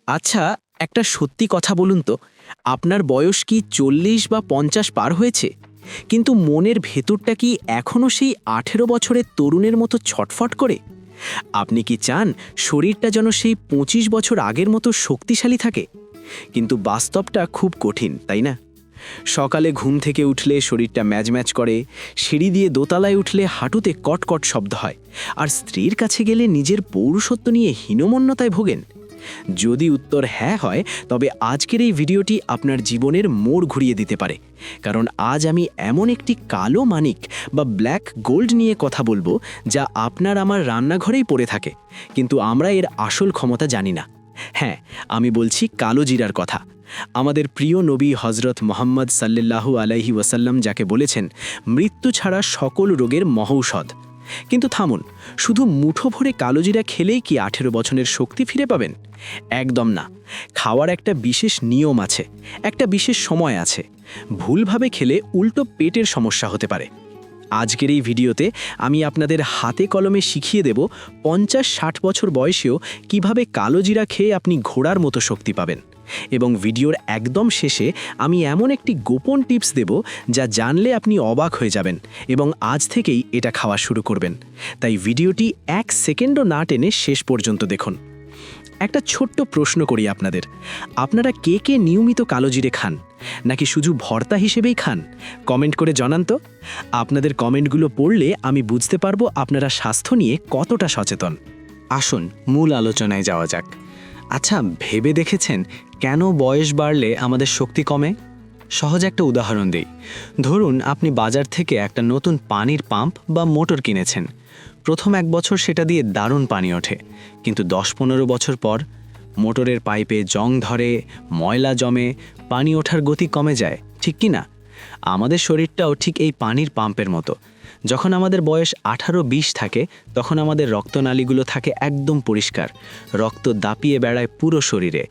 আচ্ছা, একটা সত্যি কথা বলুন তো, আপনার বয়স কি ৪০ বা ৫০ পার হয়েছে? কিন্তু মনের ভেতরটা কি এখনও সেই ১৮ বছরের তরুণের মতো ছটফট করে? আপনি কি চান শরীরটা যেন সেই ২৫ বছর আগের মতো শক্তিশালী থাকে? কিন্তু বাস্তবটা খুব কঠিন, তাই না? সকালে ঘুম থেকে উঠলে শরীরটা ম্যাজম্যাজ করে, সিঁড়ি দিয়ে দোতলায় উঠলে হাঁটুতে কটকট শব্দ হয়, আর স্ত্রীর কাছে গেলে নিজের পৌরুষত্ব নিয়ে হীনমন্যতায় ভোগেন। যদি উত্তর হ্যাঁ হয়, তবে আজকের এই ভিডিওটি আপনার জীবনের মোড় ঘুরিয়ে দিতে পারে। কারণ আজ আমি এমন একটি কালো মানিক বা ব্ল্যাক গোল্ড নিয়ে কথা বলবো, যা আপনার আমার রান্নাঘরেই পড়ে থাকে, কিন্তু আমরা এর আসল ক্ষমতা জানি না। হ্যাঁ, আমি বলছি কালো জিরার কথা। আমাদের প্রিয় নবী হজরত মোহাম্মদ সাল্লাল্লাহু আলাইহি ওয়াসাল্লাম যাকে বলেছেন মৃত্যু ছাড়া সকল রোগের মহৌষধ। কিন্তু থামুন, শুধু মুঠো ভরে কালোজিরা খেলেই কি ১৮ বছরের শক্তি ফিরে পাবেন? একদম না। খাওয়ার একটা বিশেষ নিয়ম আছে, একটা বিশেষ সময় আছে। ভুলভাবে খেলে উল্টো পেটের সমস্যা হতে পারে। আজকের এই ভিডিওতে আমি আপনাদের হাতে কলমে শিখিয়ে দেব ৫০-৬০ বছর বয়সেও কিভাবে কালোজিরা খেয়ে আপনি ঘোড়ার মতো শক্তি পাবেন। এবং ভিডিওর একদম শেষে আমি এমন একটি গোপন টিপস দেব, যা জানলে আপনি অবাক হয়ে যাবেন এবং আজ থেকেই এটা খাওয়া শুরু করবেন। তাই ভিডিওটি ১ সেকেন্ডও না টেনে শেষ পর্যন্ত দেখুন। একটা ছোট্ট প্রশ্ন করি আপনাদের, আপনারা কে কে নিয়মিত কালোজিরে খান, নাকি শুধু ভর্তা হিসেবেই খান? কমেন্ট করে জানান তো। আপনাদের কমেন্টগুলো পড়লে আমি বুঝতে পারবো আপনারা স্বাস্থ্য নিয়ে কতটা সচেতন। আসুন মূল আলোচনায় যাওয়া যাক। আচ্ছা, ভেবে দেখেছেন কেন বয়স বাড়লে আমাদের শক্তি কমে? সহজ একটা উদাহরণ দিই। ধরুন আপনি বাজার থেকে একটা নতুন পানির পাম্প বা মোটর কিনেছেন। প্রথম ১ বছর সেটা দিয়ে দারুণ পানি ওঠে, কিন্তু ১০-১৫ বছর পর মোটরের পাইপে জং ধরে, ময়লা জমে, পানি ওঠার গতি কমে যায়, ঠিক কি না? আমাদের শরীরটাও ঠিক এই পানির পাম্পের মতো। যখন আমাদের বয়স ১৮-২০ থাকে, তখন আমাদের রক্তনালীগুলো থাকে একদম পরিষ্কার, রক্ত দাপিয়ে বেড়ায় পুরো শরীরে।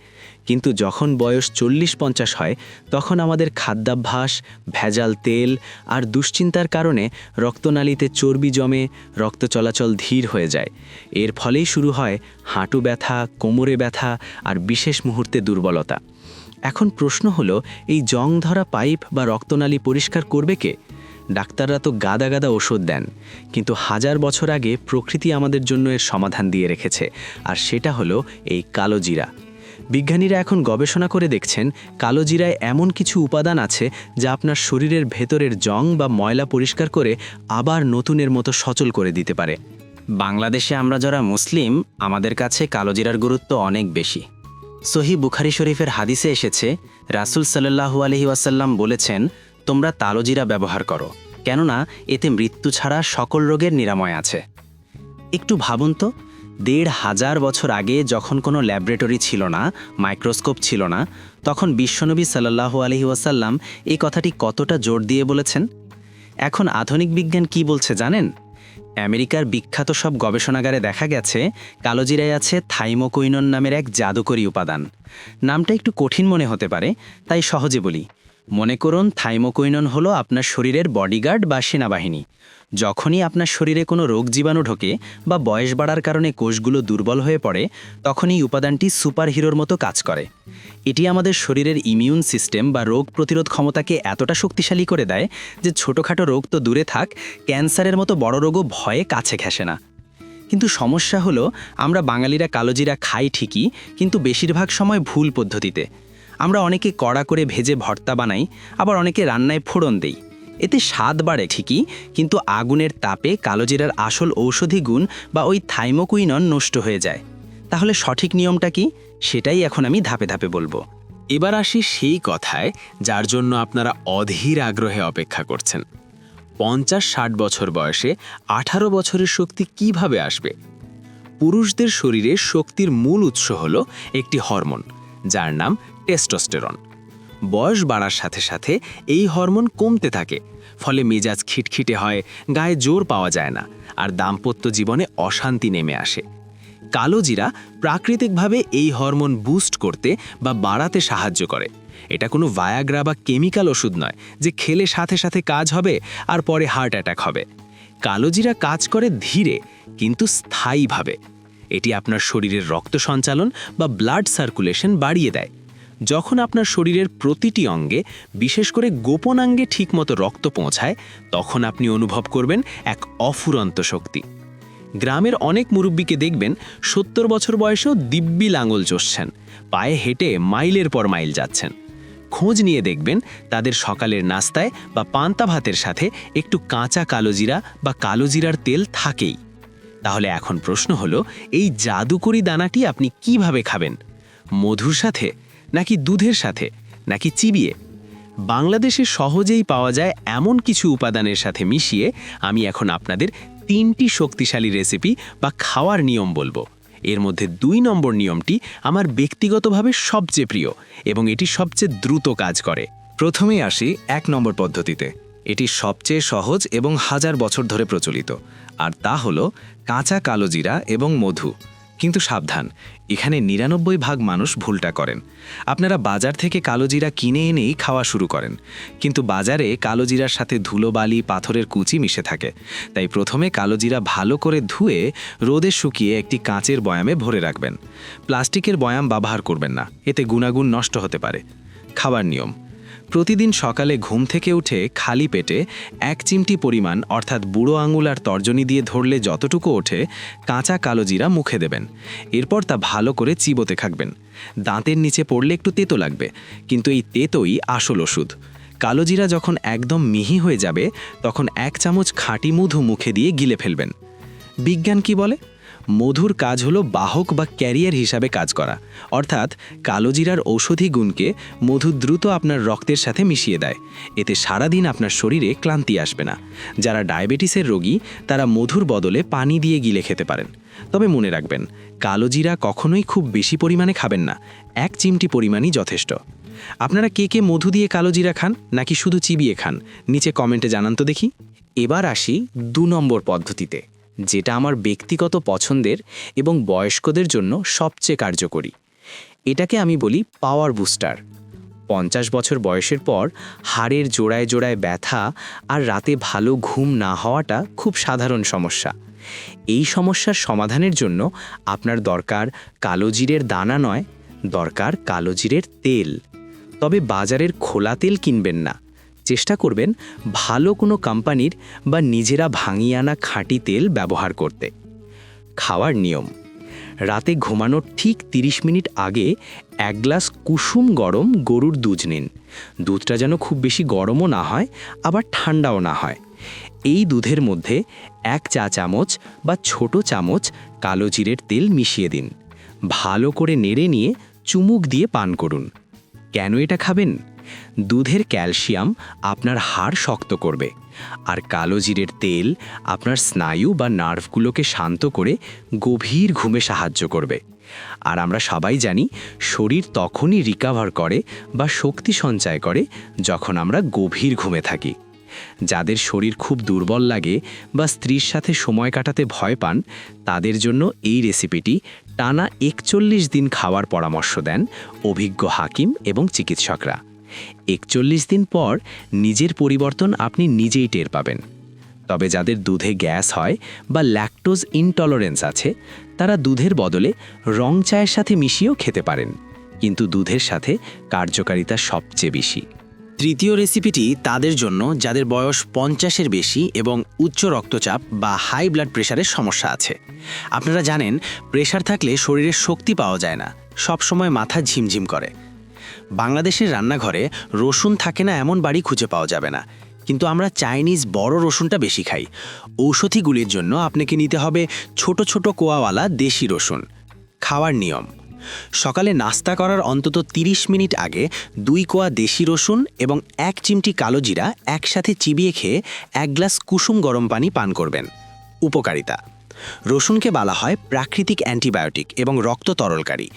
কিন্তু যখন বয়স ৪০-৫০ হয়, তখন আমাদের খাদ্যাভ্যাস, ভেজাল তেল আর দুশ্চিন্তার কারণে রক্তনালীতে চর্বি জমে, রক্ত চলাচল ধীর হয়ে যায়। এর ফলেই শুরু হয় হাঁটু ব্যথা, কোমরে ব্যথা আর বিশেষ মুহূর্তে দুর্বলতা। এখন প্রশ্ন হলো, এই জং ধরা পাইপ বা রক্তনালী পরিষ্কার করবে কে? ডাক্তাররা তো গাদা গাদা ওষুধ দেন, কিন্তু ১০০০ বছর আগে প্রকৃতি আমাদের জন্য এর সমাধান দিয়ে রেখেছে, আর সেটা হলো এই কালোজিরা। বিজ্ঞানীরা এখন গবেষণা করে দেখছেন কালোজিরায় এমন কিছু উপাদান আছে যা আপনার শরীরের ভেতরের জং বা ময়লা পরিষ্কার করে আবার নতুনের মতো সচল করে দিতে পারে। বাংলাদেশে আমরা যারা মুসলিম, আমাদের কাছে কালোজিরার গুরুত্ব অনেক বেশি। সহিহ বুখারী শরীফের হাদিসে এসেছে, রাসূল সাল্লাল্লাহু আলাইহি ওয়াসাল্লাম বলেছেন, তোমরা কালোজিরা ব্যবহার করো, কেননা এতে মৃত্যু ছাড়া সকল রোগের নিরাময় আছে। একটু ভাবুন তো, ১৫০০ বছর আগে যখন কোনো ল্যাবরেটরি ছিল না, মাইক্রোস্কোপ ছিল না, তখন বিশ্বনবী সাল্লাল্লাহু আলাইহি ওয়াসাল্লাম এই কথাটি কতটা জোর দিয়ে বলেছেন। এখন আধুনিক বিজ্ঞান কি বলছে জানেন? আমেরিকার বিখ্যাত সব গবেষণাগারে দেখা গেছে কালোজিরায় আছে থাইমোকুইনন নামের এক জাদুকরী উপাদান। নামটা একটু কঠিন মনে হতে পারে, তাই সহজে বলি। মনে করুন থাইমোকুইনন হলো আপনার শরীরের বডিগার্ড বা সেনাবাহিনী। যখনই আপনার শরীরে কোনো রোগ জীবাণু ঢোকে বা বয়স বাড়ার কারণে কোষগুলো দুর্বল হয়ে পড়ে, তখন এই উপাদানটি সুপারহিরোর মতো কাজ করে। এটি আমাদের শরীরের ইমিউন সিস্টেম বা রোগ প্রতিরোধ ক্ষমতাকে এতটা শক্তিশালী করে দেয় যে ছোটোখাটো রোগ তো দূরে থাক, ক্যান্সারের মতো বড় রোগও ভয়ে কাছে ঘেঁষে না। কিন্তু সমস্যা হলো, আমরা বাঙালিরা কালোজিরা খাই ঠিকই, কিন্তু বেশিরভাগ সময় ভুল পদ্ধতিতে। আমরা অনেকে কড়া করে ভেজে ভর্তা বানাই, আবার অনেকে রান্নায় ফোড়ন দেই। এতে স্বাদ বাড়ে ঠিকই, কিন্তু আগুনের তাপে কালোজিরার আসল ঔষধি গুণ বা ওই থাইমোকুইনন নষ্ট হয়ে যায়। তাহলে সঠিক নিয়মটা কি, সেটাই এখন আমি ধাপে ধাপে বলবো। এবার আসি সেই কথায় যার জন্য আপনারা অধীর আগ্রহে অপেক্ষা করছেন। ৫০-৬০ বছর বয়সে ১৮ বছরের শক্তি কিভাবে আসবে? পুরুষদের শরীরে শক্তির মূল উৎস হলো একটি হরমোন, যার নাম টেস্টোস্টেরন। বয়স বাড়ার সাথে সাথে এই হরমোন কমতে থাকে, ফলে মেজাজ খিটখিটে হয়, গায়ে জোর পাওয়া যায় না, আর দাম্পত্য জীবনে অশান্তি নেমে আসে। কালোজিরা প্রাকৃতিকভাবে এই হরমোন বুস্ট করতে বা বাড়াতে সাহায্য করে। এটা কোনো ভায়াগ্রা বা কেমিক্যাল ওষুধ নয় যে খেলে সাথে সাথে কাজ হবে আর পরে হার্ট অ্যাটাক হবে। কালোজিরা কাজ করে ধীরে কিন্তু স্থায়ীভাবে। এটি আপনার শরীরের রক্ত সঞ্চালন বা ব্লাড সার্কুলেশন বাড়িয়ে দেয়। যখন আপনার শরীরের প্রতিটি অঙ্গে, বিশেষ করে গোপনাঙ্গে ঠিকমতো রক্ত পৌঁছায়, তখন আপনি অনুভব করবেন এক অফুরন্ত শক্তি। গ্রামের অনেক মুরব্বীকে দেখবেন 70 বছর বয়সেও দিব্যি লাঙল চষছেন, পায়ে হেঁটে মাইলের পর মাইল যাচ্ছেন। খোঁজ নিয়ে দেখবেন তাদের সকালের নাস্তায় বা পান্তা ভাতের সাথে একটু কাঁচা কালোজিরা বা কালোজিরার তেল থাকেই। তাহলে এখন প্রশ্ন হলো, এই জাদুকরি দানাটি আপনি কিভাবে খাবেন? মধুর সাথে, নাকি দুধের সাথে, নাকি চিবিয়ে? বাংলাদেশে সহজেই পাওয়া যায় এমন কিছু উপাদানের সাথে মিশিয়ে আমি এখন আপনাদের 3টি শক্তিশালী রেসিপি বা খাওয়ার নিয়ম বলবো। এর মধ্যে 2 নম্বর নিয়মটি আমার ব্যক্তিগতভাবে সবচেয়ে প্রিয় এবং এটি সবচেয়ে দ্রুত কাজ করে। প্রথমেই আসি 1 নম্বর পদ্ধতিতে। এটি সবচেয়ে সহজ এবং হাজার বছর ধরে প্রচলিত, আর তা হলো কাঁচা কালোজিরা এবং মধু। কিন্তু সাবধান, এখানে 99% মানুষ ভুলটা করেন। আপনারা বাজার থেকে কালোজিরা কিনে এনেই খাওয়া শুরু করেন, কিন্তু বাজারে কালোজিরার সাথে ধুলোবালি, পাথরের কুচি মিশে থাকে। তাই প্রথমে কালোজিরা ভালো করে ধুয়ে রোদে শুকিয়ে একটি কাঁচের বয়ামে ভরে রাখবেন। প্লাস্টিকের বয়াম ব্যবহার করবেন না, এতে গুণাগুণ নষ্ট হতে পারে। খাবার নিয়ম: প্রতিদিন সকালে ঘুম থেকে উঠে খালি পেটে 1 চিমটি পরিমাণ, অর্থাৎ বুড়ো আঙুল আর তর্জনী দিয়ে ধরলে যতটুকু ওঠে, কাঁচা কালোজিরা মুখে দেবেন। এরপর তা ভালো করে চিবোতে থাকবেন। দাঁতের নিচে পড়লে একটু তেতো লাগবে, কিন্তু এই তেতোই আসল ওষুধ। কালোজিরা যখন একদম মিহি হয়ে যাবে, তখন 1 চামচ খাঁটি মধু মুখে দিয়ে গিলে ফেলবেন। বিজ্ঞান কি বলে? মধুর কাজ হলো বাহক বা ক্যারিয়ার হিসাবে কাজ করা, অর্থাৎ কালোজিরার ঔষধি গুণকে মধু দ্রুত আপনার রক্তের সাথে মিশিয়ে দেয়। এতে সারাদিন আপনার শরীরে ক্লান্তি আসবে না। যারা ডায়াবেটিসের রোগী, তারা মধুর বদলে পানি দিয়ে গিলে খেতে পারেন। তবে মনে রাখবেন, কালোজিরা কখনোই খুব বেশি পরিমাণে খাবেন না, 1 চিমটি পরিমাণই যথেষ্ট। আপনারা কে কে মধু দিয়ে কালোজিরা খান, নাকি শুধু চিবিয়ে খান? নিচে কমেন্টে জানান তো দেখি। এবার আসি 2 নম্বর পদ্ধতিতে, যেটা আমার ব্যক্তিগত পছন্দের এবং বয়স্কদের জন্য সবচেয়ে কার্যকরী। এটাকে আমি বলি পাওয়ার বুস্টার। 50 বছর বয়সের পর হাড়ের জোড়ায় জোড়ায় ব্যথা আর রাতে ভালো ঘুম না হওয়াটা খুব সাধারণ সমস্যা। এই সমস্যার সমাধানের জন্য আপনার দরকার কালোজিরের দানা নয়, দরকার কালোজিরের তেল। তবে বাজারের খোলা তেল কিনবেন না, চেষ্টা করবেন ভালো কোনো কোম্পানির বা নিজেরা ভাঙিয়ে আনা খাঁটি তেল ব্যবহার করতে। খাওয়ার নিয়ম: রাতে ঘুমানোর ঠিক 30 মিনিট আগে 1 গ্লাস কুসুম গরম গরুর দুধ নিন। দুধটা যেন খুব বেশি গরমও না হয়, আবার ঠান্ডাও না হয়। এই দুধের মধ্যে 1 চা চামচ বা ছোট চামচ কালোজিরের তেল মিশিয়ে দিন। ভালো করে নেড়ে নিয়ে চুমুক দিয়ে পান করুন। কেন এটা খাবেন? দুধের ক্যালসিয়াম আপনার হাড় শক্ত করবে, আর কালোজিরের তেল আপনার স্নায়ু বা নার্ভগুলোকে শান্ত করে গভীর ঘুমে সাহায্য করবে। আর আমরা সবাই জানি, শরীর তখনই রিকভার করে বা শক্তি সঞ্চয় করে যখন আমরা গভীর ঘুমে থাকি। যাদের শরীর খুব দুর্বল লাগে বা স্ত্রীর সাথে সময় কাটাতে ভয় পান, তাদের জন্য এই রেসিপিটি টানা 41 দিন খাওয়ার পরামর্শ দেন অভিজ্ঞ হাকিম এবং চিকিৎসকরা। 41 দিন পর নিজের পরিবর্তন আপনি নিজেই টের পাবেন। তবে যাদের দুধে গ্যাস হয় বা ল্যাকটোজ ইনটলারেন্স আছে, তারা দুধের বদলে রং চায়ের সাথে মিশিয়েও খেতে পারেন, কিন্তু দুধের সাথে কার্যকারিতা সবচেয়ে বেশি। তৃতীয় রেসিপিটি তাদের জন্য যাদের বয়স 50-এর বেশি এবং উচ্চ রক্তচাপ বা হাই ব্লাড প্রেশারের সমস্যা আছে। আপনারা জানেন, প্রেশার থাকলে শরীরে শক্তি পাওয়া যায় না, সবসময় মাথা ঝিমঝিম করে। বাংলাদেশের রান্নাঘরে রসুন থাকে না এমন বাড়ি খুঁজে পাওয়া যাবে না, কিন্তু আমরা চাইনিজ বড় রসুনটা বেশি খাই। ঔষধিগুলির জন্য আপনাকে নিতে হবে ছোট ছোট কোয়াওয়ালা দেশি রসুন। খাওয়ার নিয়ম: সকালে নাস্তা করার অন্তত 30 মিনিট আগে 2 কোয়া দেশি রসুন এবং 1 চিমটি কালোজিরা একসাথে চিবিয়ে খেয়ে 1 গ্লাস কুসুম গরম পানি পান করবেন। উপকারিতা: রসুনকে বলা হয় প্রাকৃতিক অ্যান্টিবায়োটিক এবং রক্ত তরলকারী।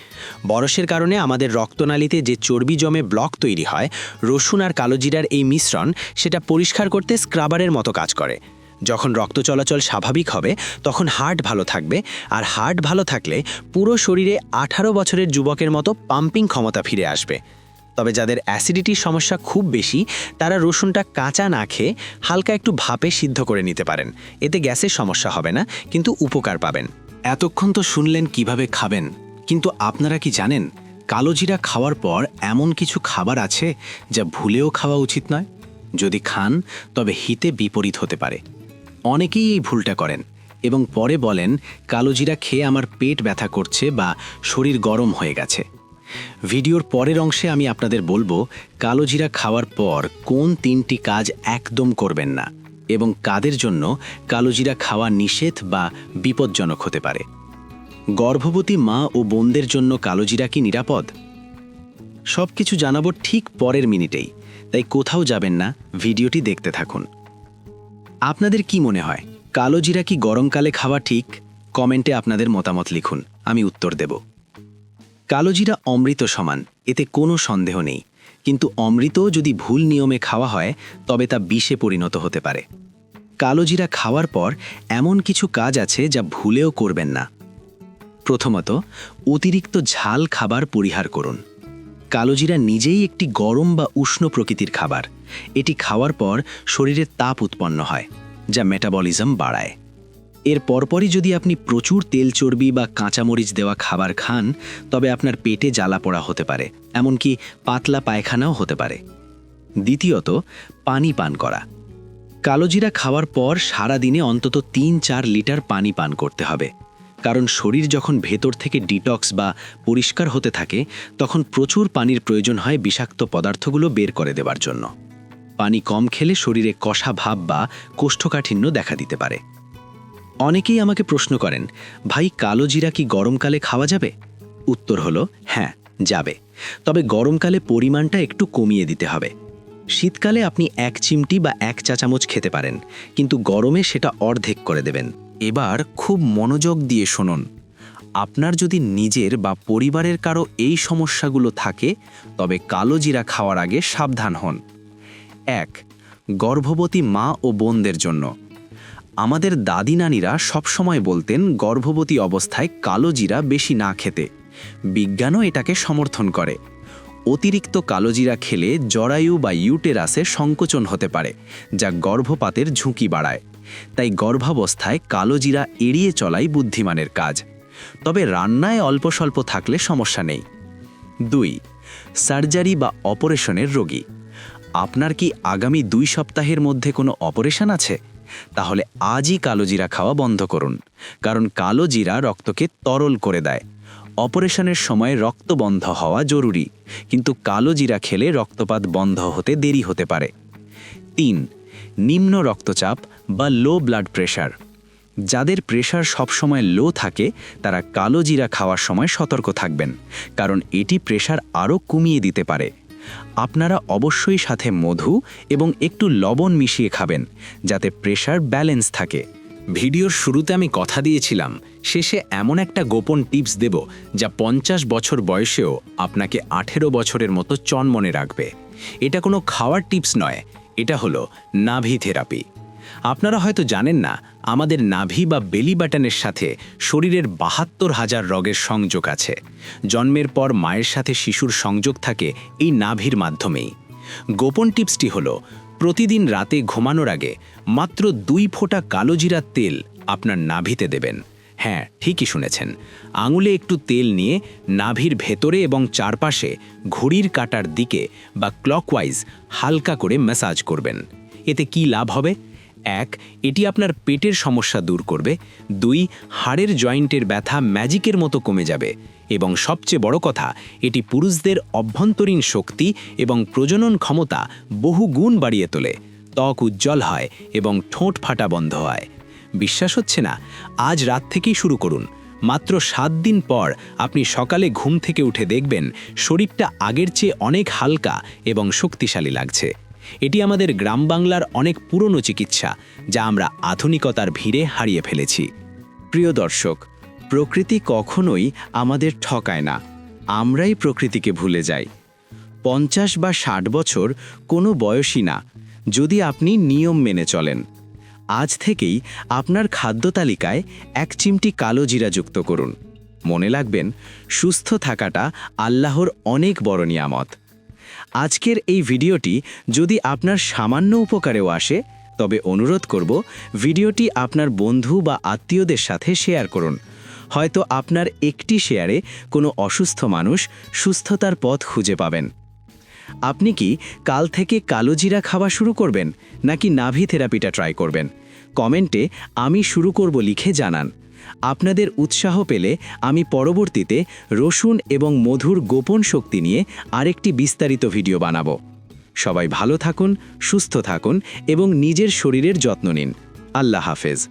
বয়সের কারণে আমাদের রক্তনালীতে যে চর্বি জমে ব্লক তৈরি হয়, রসুন আর কালোজিরার এই মিশ্রণ সেটা পরিষ্কার করতে স্ক্রাবারের মতো কাজ করে। যখন রক্ত চলাচল স্বাভাবিক হবে, তখন হার্ট ভালো থাকবে, আর হার্ট ভালো থাকলে পুরো শরীরে 18 বছরের যুবকের মতো পাম্পিং ক্ষমতা ফিরে আসবে। তবে যাদের অ্যাসিডিটির সমস্যা খুব বেশি, তারা রসুনটা কাঁচা না খেয়ে হালকা একটু ভাপে সিদ্ধ করে নিতে পারেন। এতে গ্যাসের সমস্যা হবে না, কিন্তু উপকার পাবেন। এতক্ষণ তো শুনলেন কিভাবে খাবেন, কিন্তু আপনারা কি জানেন কালোজিরা খাওয়ার পর এমন কিছু খাবার আছে যা ভুলেও খাওয়া উচিত নয়? যদি খান তবে হিতে বিপরীত হতে পারে। অনেকেই এই ভুলটা করেন এবং পরে বলেন কালোজিরা খেয়ে আমার পেট ব্যথা করছে বা শরীর গরম হয়ে গেছে। ভিডিওর পরের অংশে আমি আপনাদের বলবো কালোজিরা খাওয়ার পর কোন 3টি কাজ একদম করবেন না এবং কাদের জন্য কালোজিরা খাওয়া নিষেধ বা বিপজ্জনক হতে পারে। গর্ভবতী মা ও বোনদের জন্য কালোজিরা কি নিরাপদ? সব কিছু জানাবো ঠিক পরের মিনিটেই, তাই কোথাও যাবেন না, ভিডিওটি দেখতে থাকুন। আপনাদের কি মনে হয় কালোজিরা কি গরমকালে খাওয়া ঠিক? কমেন্টে আপনাদের মতামত লিখুন, আমি উত্তর দেব। কালোজিরা অমৃত সমান, এতে কোনো সন্দেহ নেই, কিন্তু অমৃতও যদি ভুল নিয়মে খাওয়া হয় তবে তা বিষে পরিণত হতে পারে। কালোজিরা খাওয়ার পর এমন কিছু কাজ আছে যা ভুলেও করবেন না। প্রথমত, অতিরিক্ত ঝাল খাবার পরিহার করুন। কালোজিরা নিজেই একটি গরম বা উষ্ণ প্রকৃতির খাবার। এটি খাওয়ার পর শরীরে তাপ উৎপন্ন হয়, যা মেটাবলিজম বাড়ায়। এর পরপরই যদি আপনি প্রচুর তেল চর্বি বা কাঁচামরিচ দেওয়া খাবার খান তবে আপনার পেটে জ্বালা পোড়া হতে পারে, এমনকি পাতলা পায়খানাও হতে পারে। দ্বিতীয়ত, পানি পান করা। কালোজিরা খাওয়ার পর সারা দিনে অন্তত 3-4 লিটার পানি পান করতে হবে, কারণ শরীর যখন ভেতর থেকে ডিটক্স বা পরিষ্কার হতে থাকে তখন প্রচুর পানির প্রয়োজন হয় বিষাক্ত পদার্থগুলো বের করে দেওয়ার জন্য। পানি কম খেলে শরীরে কষা ভাব বা কোষ্ঠকাঠিন্য দেখা দিতে পারে। অনেকেই আমাকে প্রশ্ন করেন, ভাই কালোজিরা কি গরমকালে খাওয়া যাবে? উত্তর হলো হ্যাঁ, যাবে, তবে গরমকালে পরিমাণটা একটু কমিয়ে দিতে হবে। শীতকালে আপনি 1 চিমটি বা 1 চা চামচ খেতে পারেন, কিন্তু গরমে সেটা অর্ধেক করে দেবেন। এবার খুব মনোযোগ দিয়ে শুনুন। আপনার যদি নিজের বা পরিবারের কারো এই সমস্যাগুলো থাকে তবে কালোজিরা খাওয়ার আগে সাবধান হন। 1. গর্ভবতী মা ও বোনদের জন্য। আমাদের দাদি নানিরা সবসময় বলতেন গর্ভবতী অবস্থায় কালোজিরা বেশি না খেতে। বিজ্ঞানও এটাকে সমর্থন করে। অতিরিক্ত কালোজিরা খেলে জরায়ু বা ইউটেরাসে সংকোচন হতে পারে, যা গর্ভপাতের ঝুঁকি বাড়ায়। তাই গর্ভাবস্থায় কালোজিরা এড়িয়ে চলাই বুদ্ধিমানের কাজ, তবে রান্নায় অল্প স্বল্প থাকলে সমস্যা নেই। 2. সার্জারি বা অপারেশনের রোগী। আপনার কি আগামী 2 সপ্তাহের মধ্যে কোনো অপারেশন আছে? তাহলে আজই কালোজিরা খাওয়া বন্ধ করুন, কারণ কালোজিরা রক্তকে তরল করে দেয়। অপারেশনের সময় রক্ত বন্ধ হওয়া জরুরি, কিন্তু কালোজিরা খেলে রক্তপাত বন্ধ হতে দেরি হতে পারে। 3. নিম্ন রক্তচাপ বা লো ব্লাড প্রেশার। যাদের প্রেশার সবসময় লো থাকে তারা কালোজিরা খাওয়ার সময় সতর্ক থাকবেন, কারণ এটি প্রেশার আরও কমিয়ে দিতে পারে। আপনারা অবশ্যই সাথে মধু এবং একটু লবণ মিশিয়ে খাবেন, যাতে প্রেশার ব্যালেন্স থাকে। ভিডিওর শুরুতে আমি কথা দিয়েছিলাম শেষে এমন একটা গোপন টিপস দেব যা 50 বছর বয়সেও আপনাকে 18 বছরের মতো চনমনে রাখবে। এটা কোনো খাওয়ার টিপস নয়, এটা হলো নাভি থেরাপি। আপনারা হয়তো জানেন না, আমাদের নাভি বা বেলি বাটনের সাথে শরীরের 72,000 রগের সংযোগ আছে। জন্মের পর মায়ের সাথে শিশুর সংযোগ থাকে এই নাভির মাধ্যমেই। গোপন টিপসটি হলো প্রতিদিন রাতে ঘুমানোর আগে মাত্র 2 ফোঁটা কালোজিরার তেল আপনার নাভিতে দেবেন। হ্যাঁ, ঠিকই শুনেছেন, আঙুলে একটু তেল নিয়ে নাভির ভেতরে এবং চারপাশে ঘড়ির কাঁটার দিকে বা ক্লকওয়াইজ হালকা করে ম্যাসাজ করবেন। এতে কি লাভ হবে? 1. এটি আপনার পেটের সমস্যা দূর করবে। 2. হাড়ের জয়েন্টের ব্যথা ম্যাজিকের মতো কমে যাবে। এবং সবচেয়ে বড় কথা, এটি পুরুষদের অভ্যন্তরীণ শক্তি এবং প্রজনন ক্ষমতা বহু গুণ বাড়িয়ে তোলে। ত্বক উজ্জ্বল হয় এবং ঠোঁট ফাটা বন্ধ হয়। বিশ্বাস হচ্ছে না? আজ রাত থেকেই শুরু করুন। মাত্র 7 দিন পর আপনি সকালে ঘুম থেকে উঠে দেখবেন শরীরটা আগের চেয়ে অনেক হালকা এবং শক্তিশালী লাগছে। এটি আমাদের গ্রাম বাংলার অনেক পুরনো চিকিৎসা, যা আমরা আধুনিকতার ভিড়ে হারিয়ে ফেলেছি। প্রিয় দর্শক, প্রকৃতি কখনোই আমাদের ঠকায় না, আমরাই প্রকৃতিকে ভুলে যাই। 50 বা 60 বছর কোনো বয়সই না, যদি আপনি নিয়ম মেনে চলেন। আজ থেকেই আপনার খাদ্য তালিকায় 1 চিমটি কালোজিরা যুক্ত করুন। মনে রাখবেন, সুস্থ থাকাটা আল্লাহর অনেক বড় নিয়ামত। আজকের এই ভিডিওটি যদি আপনার সামান্য উপকারেও আসে তবে অনুরোধ করব ভিডিওটি আপনার বন্ধু বা আত্মীয়দের সাথে শেয়ার করুন। হয়তো আপনার একটি শেয়ারে কোনো অসুস্থ মানুষ সুস্থতার পথ খুঁজে পাবেন। আপনি কি কাল থেকে কালোজিরা খাওয়া শুরু করবেন নাকি নাভি থেরাপিটা ট্রাই করবেন? কমেন্টে আমি শুরু করব লিখে জানান। আপনাদের উৎসাহ পেলে আমি পরবর্তীতে রসুন এবং মধুর গোপন শক্তি নিয়ে আরেকটি বিস্তারিত ভিডিও বানাবো। সবাই ভালো থাকুন, সুস্থ থাকুন এবং নিজের শরীরের যত্ন নিন। আল্লাহ হাফেজ।